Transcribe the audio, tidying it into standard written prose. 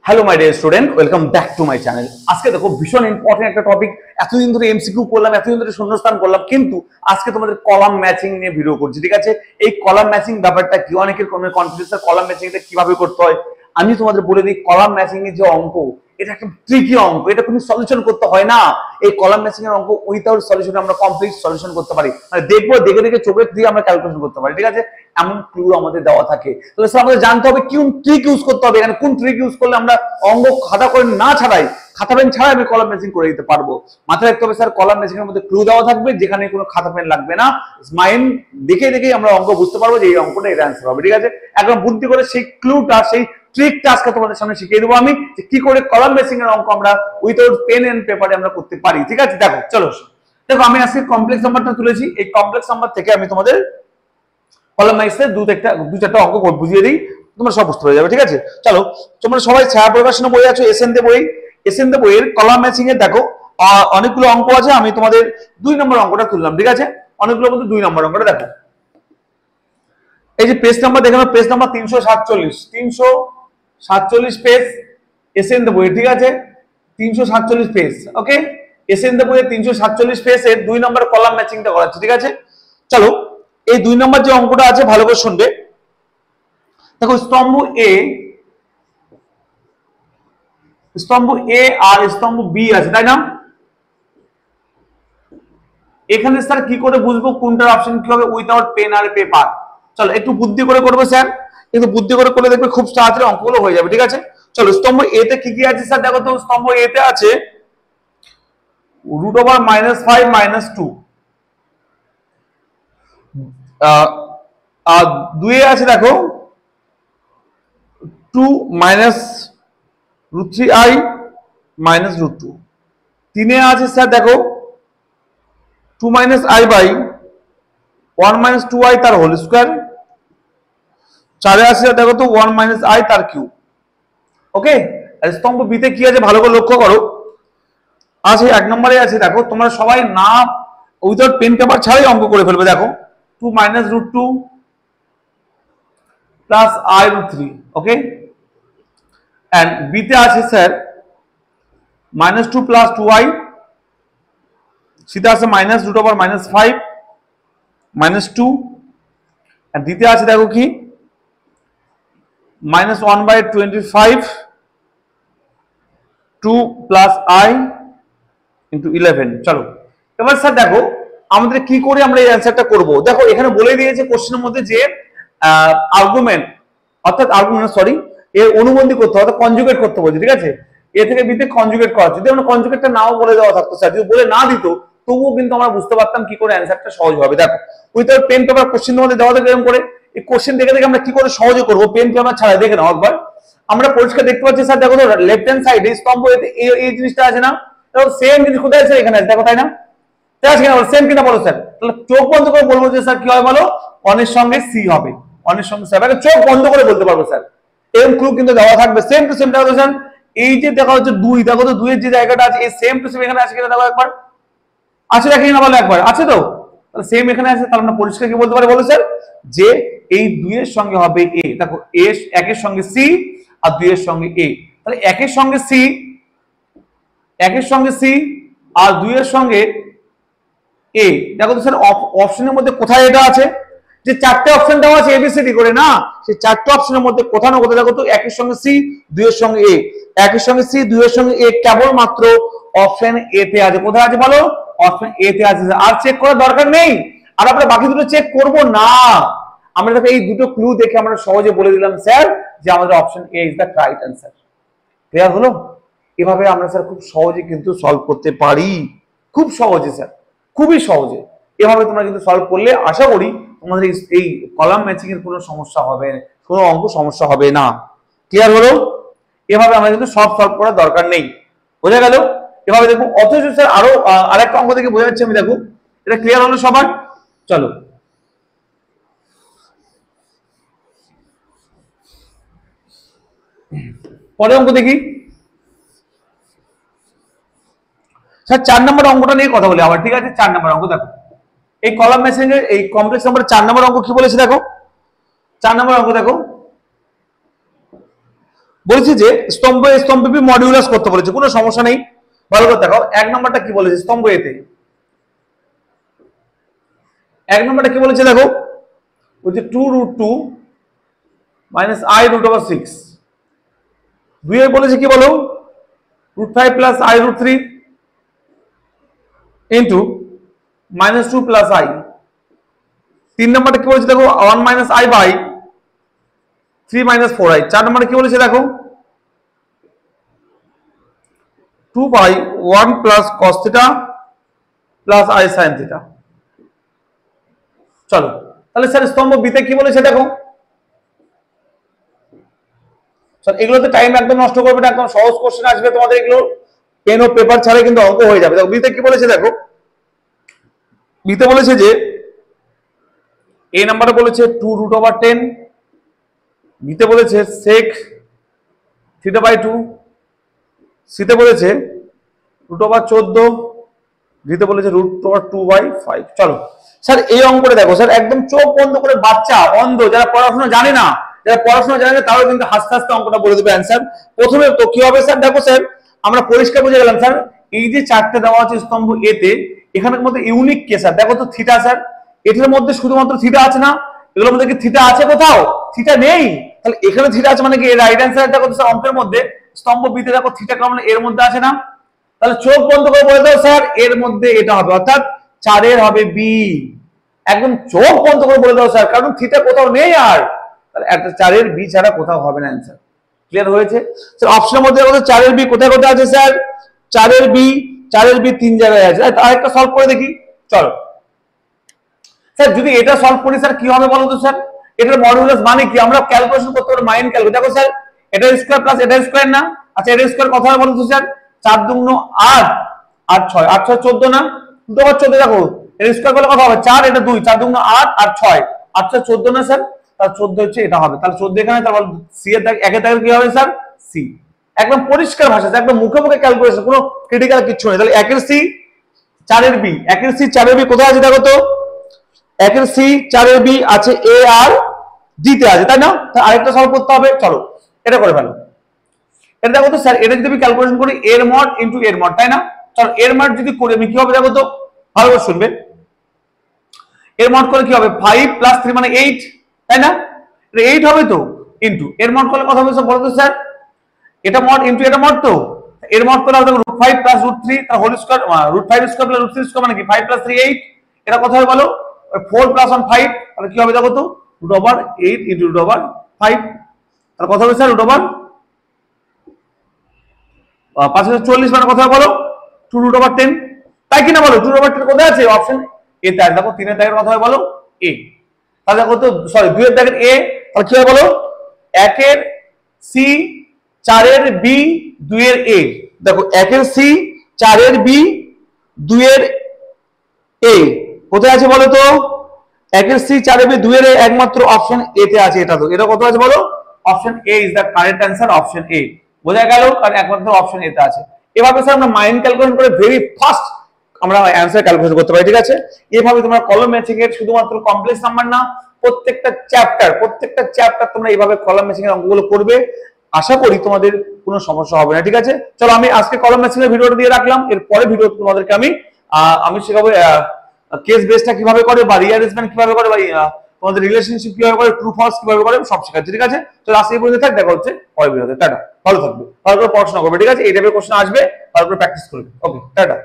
Hello my dear student, welcome back to my channel. আজকে দেখো ভীষণ ইম্পর্টেন্ট একটা টপিক। এতদিন ধরে এমসিকিউ করলাম, এতদিন ধরে শূন্যস্থান করলাম, কিন্তু আজকে তোমাদের কলাম ম্যাচিং নিয়ে ভিডিও করছি। ঠিক আছে, এই কলাম ম্যাচিং ব্যাপারটা কি, অনেকের কনফিউজ, কলাম ম্যাচিং এটা কিভাবে করতে হয় আমি তোমাদের বলে দিই। কলাম ম্যাচিং এর যে অঙ্ক, এটা একটা ট্রিকি অঙ্ক, এটা তুমি সলিউশন করতে হয় না। এই কলাম ম্যাচিং এর অঙ্ক উইথাউট সলিউশন আমরা কমপ্লিট সলিউশন করতে পারি, মানে দেখবো, দেখে দেখে চোখের দিয়ে আমরা ক্যালকুলেশন করতে পারি। ঠিক আছে, এমন ক্লু আমাদের দেওয়া থাকে। তাহলে স্যার আমাদের জানতে হবে কোন ট্রিক ইউজ করতে হবে, এখানে কোন ট্রিক ইউজ করলে আমরা অঙ্ক খাতা করে না ছাড়াই, খাতা পেন ছাড়াই আমি কলাম ম্যাচিং করে দিতে পারবো। মাথায় রাখতে হবে স্যার, কলাম ম্যাচিং এর মধ্যে ক্লু দেওয়া থাকবে, যেখানে কোনো খাতা পেন লাগবে না। মাইন্ড দেখে দেখেই আমরা অঙ্ক বুঝতে পারবো যে এই অঙ্কটা এটা অ্যান্সার হবে। ঠিক আছে, একদম বুদ্ধি করে সেই ক্লুটা, সেই ট্রিকটা আজকে তোমাদের সামনে শিখিয়ে দেবো আমি, যে কি করে কলাম ম্যাচিং এর অঙ্ক আমরা উইথাউট পেন এন্ড পেপারে আমরা করতে পারি। ঠিক আছে, দেখো চলো, দেখো আমি আজকে কমপ্লেক্স নাম্বারটা তুলেছি। এই কমপ্লেক্স নাম্বার থেকে আমি তোমাদের কলাম ম্যাচিং দু চারটা অঙ্ক বুঝিয়ে দিই, তোমরা সব বুঝতে পেরে যাবে। ঠিক আছে, চলো, তোমরা সবাই ছায়া প্রকাশনা বই আছো, এসএনদে বই, এসএনদে বইয়ের কলাম ম্যাচিং এর দেখো অনেকগুলো অঙ্ক আছে। আমি তোমাদের 2 নম্বর অঙ্কটা তুললাম। ঠিক আছে, অনেকগুলো মধ্যে 2 নম্বর অঙ্কটা দেখো। এই যে পেজ নাম্বার দেখো, পেজ নাম্বার 347 পেজ এসএনদে বই। ঠিক আছে, 347 পেজ। ওকে, এসএনদে বইয়ের 347 পেজের 2 নম্বর কলাম ম্যাচিংটা করাচ্ছি। ঠিক আছে, চলো, এই 2 নম্বর যে অঙ্কটা আছে ভালো করে শুনবে। দেখো, স্তম্ভ এ আর স্তম্ভ বি আছে, তাই না? এখানে স্যার কি করে বুঝবো কোনটার অপশন কি হবে উইথাউট পেন আর পেপার? চলো একটু বুদ্ধি করে করবো স্যার, কিন্তু বুদ্ধি করে করলে দেখবে খুব তাড়াতাড়ি অঙ্কগুলো হয়ে যাবে। ঠিক আছে, চলো, স্তম্ভ এ তে কি কি আছে স্যার দেখো তো। স্তম্ভ এ তে আছে √5 - 2, আর 2 এ আছে দেখো 2 - √3i - √2। 3 এ আছে স্যার দেখো 2 - i/1 - 2i তার হোল স্কয়ার। 4 এ আছে দেখো তো 1 - i তার কিউব। ওকে, আর স্তম্ভ বি তে কি আছে ভালো করে লক্ষ্য করো। আছে 1 নম্বরে আছে দেখো, তোমরা সবাই না উইদাউট পেন পেপার ছাড়াই অঙ্ক করে ফেলবে। দেখো 2 - √2 plus i/3। Okay, and B তে আছে স্যার -2 প্লাস 2i, সিতে আছে -√5 -2, আর দিতে আছে দেখো কি -1/25 2 প্লাস i ইন্টু 11। চলো, এবার স্যার দেখো আমাদের কি করে আমরা এই অ্যান্সারটা করব। দেখো এখানে বলে দিয়েছে কোশ্চেনের মধ্যে যে আর্গুমেন্ট, অর্থাৎ আর্গুমেন্ট সরি, এর অনুবন্ধী করতে হবে, কনজুগেট করতে বলছে। ঠিক আছে, এ থেকে বি তে কনজুগেট করা। যদি আমরা কনজুগেটটা নাও বলে দেওয়া থাকতো স্যার, যদি বলে না দিত তবুও কিন্তু আমরা বুঝতে পারতাম কি করে অ্যান্সারটা সহজ হবে। দেখো উইথাউট পেন পেপার কোশ্চেন মধ্যে দেওয়া থাকে এরকম করে, এই কোশ্চেন দেখে দেখে আমরা কি করে সহজে করব পেন পেপার ছাড়া। দেখে নাও একবার, আমরা পরিষ্কার দেখতে পাচ্ছি স্যার দেখো তো লেফট হ্যান্ড সাইডে স্তম্ভ এই জিনিসটা আছে না, দেখো সেম জিনিস কোথায় আছে, এখানে আছে দেখো, তাই না? সেম কিনা বলো স্যার? তাহলে চোখ বন্ধ করে বলবো যে স্যার কি হয় বলো, অনের সঙ্গে সি হবে, অনের সঙ্গে স্যার চোখ বন্ধ করে বলতে পারবো স্যার। এরকম ক্লু কিন্তু দেওয়া থাকবে, সেম টু সেম। দেখো স্যার এই যে দেখা হচ্ছে 2, দেখো তো 2 এর যে জায়গাটা আছে এই সেম টু সেম এখানে আছে কিনা দেখো একবার, আছে নাকি না বলো একবার, আছে তো? তাহলে সেম এখানে আছে, তাহলে আমরা পরিষ্কার কি বলতে পারি বলো স্যার, যে এই 2 এর সঙ্গে হবে এ। দেখো এ 1 এর সঙ্গে সি আর 2 এর সঙ্গে এ, তাহলে 1 এর সঙ্গে সি, 1 এর সঙ্গে সি আর 2 এর সঙ্গে এ। দেখো তো স্যার অপশনের মধ্যে কোথায় এটা আছে, যে 4টে অপশন দেওয়া আছে এবিসিডি করে না, সেই 4টে অপশনের মধ্যে কোথাও না কোথাও দেখো তো 1 এর সঙ্গে সি 2 এর সঙ্গে এ, 1 এর সঙ্গে সি 2 এর সঙ্গে এ কেবল মাত্র অপশন এ তে আছে। কোথায় আছে বলো, অপশন এ তে আছে। আর চেক করার দরকার নেই, আর আমরা বাকি দুটো চেক করব না। আমরা দেখো এই দুটো ক্লু দেখে আমরা সহজে বলে দিলাম স্যার যে আমাদের option A is the right answer. Clear হলো? এভাবে আমরা স্যার খুব সহজে কিন্তু সলভ করতে পারি, খুব সহজে স্যার, খুবই সহজে। এভাবে তোমরা কিন্তু সলভ করলে আশা করি তোমাদের এই কলাম ম্যাচিং এর কোনো সমস্যা হবে, কোনো অঙ্ক সমস্যা হবে না। ক্লিয়ার হলো? এভাবে আমরা কিন্তু সব সলভ করার দরকার নেই, বোঝা গেল? এভাবে দেখো, অথচ স্যার আরো আরেকটা অঙ্ক থেকে বোঝা যাচ্ছে আমি, দেখো এটা ক্লিয়ার হলো সবার? চলো পরে অঙ্ক দেখি। স্যার 4 নম্বর অঙ্কটা নিয়ে কথা বলি আবার। ঠিক আছে, 4 নম্বর অঙ্ক দেখো, এই কলাম ম্যাচিং এর এই কমপ্লেক্স নাম্বার 4 নম্বর অঙ্ক কি বলেছে দেখো। 4 নম্বর অঙ্ক দেখো, বলেছি যে স্তম্ভ এ স্তম্ভ বি মডিউলাস করতে বলেছে, কোনো সমস্যা নেই। ভালো করে দেখাও এক নম্বরটা কি বলেছে স্তম্ভ এতে, এক নম্বরটা কি বলেছে দেখো, বলছে 2√2 মাইনাস আই রুট ওভার 6। দুই বলেছে কি বলো, √5 plus I √3 into -2 plus I. তিন নম্বরটা কি বলেছে দেখো 1 minus I by 3 minus 4i। চার নম্বরে কি বলেছে দেখো 2/1 plus cos theta plus i sin theta. চলো তাহলে স্যার স্তম্ভ বিতে কি বলেছে দেখো, স্যার এগুলোতে টাইম একদম নষ্ট করবে না, একদম সহজ কোশ্চেন আসবে তোমাদের, এগুলো পেন ও পেপার ছাড়াই কিন্তু অঙ্ক হয়ে যাবে। দেখো বিতে কি বলেছে দেখো, বিতে বলেছে যে এ নাম্বারে বলেছে 2√10, বিতে বলেছে sec θ/2, সিতে বলেছে √14, ডিতে বলেছে √2/5। চলো স্যার এই অঙ্কটা দেখো স্যার একদম চোখ বন্ধ করে, বাচ্চা অন্ধ যারা পড়াশোনা জানে না, যারা পড়াশোনা জানে না তারাও কিন্তু হাসতে হাসতে অঙ্কটা বলে দেবে অ্যান্সার। প্রথমে তো কি হবে স্যার দেখো স্যার আমরা পরিষ্কার বুঝে গেলাম স্যার, এই যে চারটে দেওয়া আছে স্তম্ভ এতে, এখানের মধ্যে ইউনিক কে স্যার দেখো তো থিটা, স্যার এটার মধ্যে শুধুমাত্র থিটা আছে না, এগুলোর মধ্যে কি থিটা আছে কোথাও? থিটা নেই। তাহলে এখানে থিটা আছে মানে কি রাইট অ্যান্সার দেখো স্যার অঙ্কের মধ্যে স্তম্ভ বিতে দেখো থিটা কম এর মধ্যে আছে না, তাহলে চোখ বন্ধ করে বলে দাও স্যার এর মধ্যে এটা হবে, অর্থাৎ 4 এর হবে বি। একদম চোখ বন্ধ করে বলে দাও স্যার, কারণ থিটা কোথাও নেই, আর তাহলে একটা 4 এর বি ছাড়া কোথাও হবে না অ্যান্সার। ক্লিয়ার হয়েছে স্যার? অপশনের মধ্যে দেখো 4 এর বি কোথায় কোথায় আছে স্যার, 4 এর বি তিন জায়গায় আছে। আরেকটা সলভ করে দেখি চলো স্যার, যদি এটা সলভ করি স্যার কি হবে বলো তো স্যার, এটার মডুলাস মানে কি আমরা ক্যালকুলেশন করতে পারি, মাইন্ড ক্যালকুলেট। দেখো স্যার এটা স্কয়ার প্লাস এটা স্কয়ার না, আচ্ছা এটা স্কয়ার কথা হয় বলো তো স্যার, 4 দুগুণ 8 8 6 8 6 14 না, 2 আর 14 দেখো এর স্কয়ার করলে কত হবে 4, এটা 2, 4 দুগুণ 8 আর 6 8 6 14 না স্যার, তার 14 হচ্ছে এটা হবে, তাহলে 14 এখানে, তারপর সি এর দাগ একের দাগে কি হবে স্যার সি। একদম পরিষ্কার ভাষা, একদম মুখে মুখে ক্যালকুলেশন, কোনো ক্রিটিক্যাল কিছু নেই। তাহলে একের সি 4 এর বি, একের সি 4 এর বি কোথায় আছে দেখো তো, একের সি 4 এর বি আছে এ আর ডি তে আছে, তাই না? আরেকটা সলভ করতে হবে, চলো এটা করে ফেলো। এটা দেখো তো স্যার, এটা যদি আমি ক্যালকুলেশন করি এর মড ইনটু এর মড, তাই না? চলো এর মড যদি করি আমি কি হবে দেখো তো, ভালো করে শুনবে, এর মড করে কি হবে 5 প্লাস 3 মানে 8, তাই না? এটা 8 হবে তো, ইনটু এর মড করলে কথা হবে বলো তো স্যার, এটা মড ইনটু এটা মড, তো এর মড করলে হবে √5 প্লাস √3 তার whole square, √5 square plus √3 square মানে কি 5 প্লাস 3 8, এটা কথা হবে বলো 4 প্লাস 1 5, তাহলে কি হবে দেখো তো √8 ইনটু √5, তাহলে কথা হবে স্যার √5 540 মানে কথা বলো 2√10, তাই কিনা বলো 2/10 কোথায় আছে অপশন এ তে আছে, দেখো 3 এর দাগের কথা হয় বলো এ, তাহলে দেখো তো সরি 2 এর দাগের এ, তাহলে কি হয় বলো 1 এর সি 4 এর বি 2 এর এ, দেখো 1 এর সি 4 এর বি 2 এর এ কোথায় আছে বলো তো, 1 এর সি 4 এর বি 2 এর এ একমাত্র অপশন এ তে আছে, এটা তো এটা কত আছে বলো, option A is the correct answer, option A. বোঝা গেল? কারণ একমাত্র অপশন এতে আছে। এভাবে স্যার আমরা মাইন্ড ক্যালকুলেশন করে ভেরি ফাস্ট আমরা অ্যানসার ক্যালকুলেশন করতে পারি, ঠিক আছে? এভাবে তোমরা কলম ম্যাচিং এর শুধুমাত্র কমপ্লেক্স নাম্বার না, প্রত্যেকটা চ্যাপ্টার তোমরা এইভাবে কলম ম্যাচিং এর অঙ্কগুলো করবে, আশা করি তোমাদের কোনো সমস্যা হবে না, ঠিক আছে? চলো আমি আজকে কলম ম্যাচিং এর ভিডিওটা দিয়ে রাখলাম, এর পরে ভিডিও তোমাদেরকে আমি শেখাবো কেস বেসটা কিভাবে করে, বা রিঅ্যারেঞ্জমেন্ট কিভাবে করে, বা তোমাদের রিলেশনশিপ কিভাবে করে, ট্রু ফলস কিভাবে করে, সব শেখাচ্ছি, ঠিক আছে? চলো আজকে এই পর্যন্ত থাক, দেখা হচ্ছে পরের ভিডিওতে। টাটা, ভালো থাকবে, ভালো করে পড়াশোনা করবে, ঠিক আছে? এই টাইপের কোশ্চেন আসবে, ভালো করে প্র্যাকটিস করবে। ওকে, টাটা।